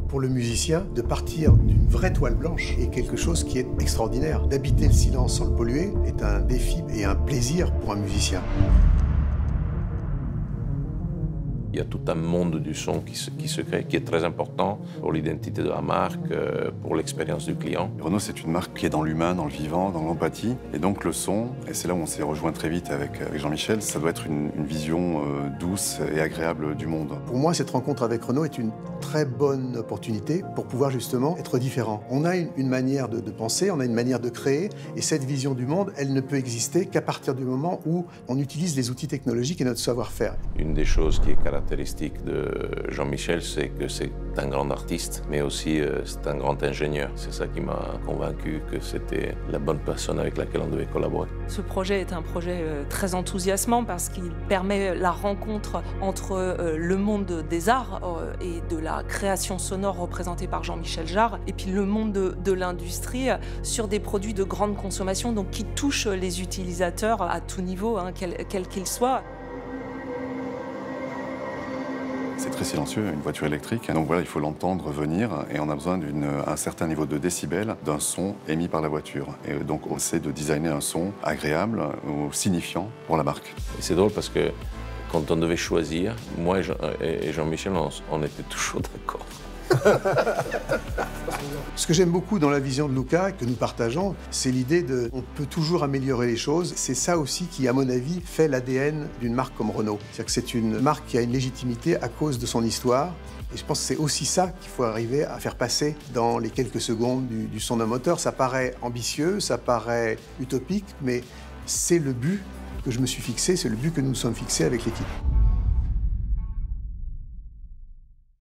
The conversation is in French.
Pour le musicien, de partir d'une vraie toile blanche est quelque chose qui est extraordinaire. D'habiter le silence sans le polluer est un défi et un plaisir pour un musicien. Il y a tout un monde du son qui se crée, qui est très important pour l'identité de la marque, pour l'expérience du client. Renault, c'est une marque qui est dans l'humain, dans le vivant, dans l'empathie. Et donc le son, et c'est là où on s'est rejoint très vite avec Jean-Michel, ça doit être une vision douce et agréable du monde. Pour moi, cette rencontre avec Renault est une très bonne opportunité pour pouvoir justement être différent. On a une manière de penser, on a une manière de créer, et cette vision du monde, elle ne peut exister qu'à partir du moment où on utilise les outils technologiques et notre savoir-faire. Une des choses qui est caractéristique de Jean-Michel, c'est que c'est un grand artiste, mais aussi c'est un grand ingénieur. C'est ça qui m'a convaincu que c'était la bonne personne avec laquelle on devait collaborer. Ce projet est un projet très enthousiasmant parce qu'il permet la rencontre entre le monde des arts et de la création sonore représentée par Jean-Michel Jarre et puis le monde de l'industrie sur des produits de grande consommation, donc qui touchent les utilisateurs à tout niveau, hein, quel qu'ils soient. C'est très silencieux, une voiture électrique. Donc voilà, il faut l'entendre venir et on a besoin d'un certain niveau de décibels d'un son émis par la voiture. Et donc on essaie de designer un son agréable ou signifiant pour la marque. Et c'est drôle parce que quand on devait choisir, moi et Jean-Michel, on était toujours d'accord. Ce que j'aime beaucoup dans la vision de Luca, que nous partageons, c'est l'idée de on peut toujours améliorer les choses. C'est ça aussi qui, à mon avis, fait l'ADN d'une marque comme Renault. C'est-à-dire que c'est une marque qui a une légitimité à cause de son histoire. Et je pense que c'est aussi ça qu'il faut arriver à faire passer dans les quelques secondes du son d'un moteur. Ça paraît ambitieux, ça paraît utopique, mais c'est le but que je me suis fixé, c'est le but que nous nous sommes fixés avec l'équipe.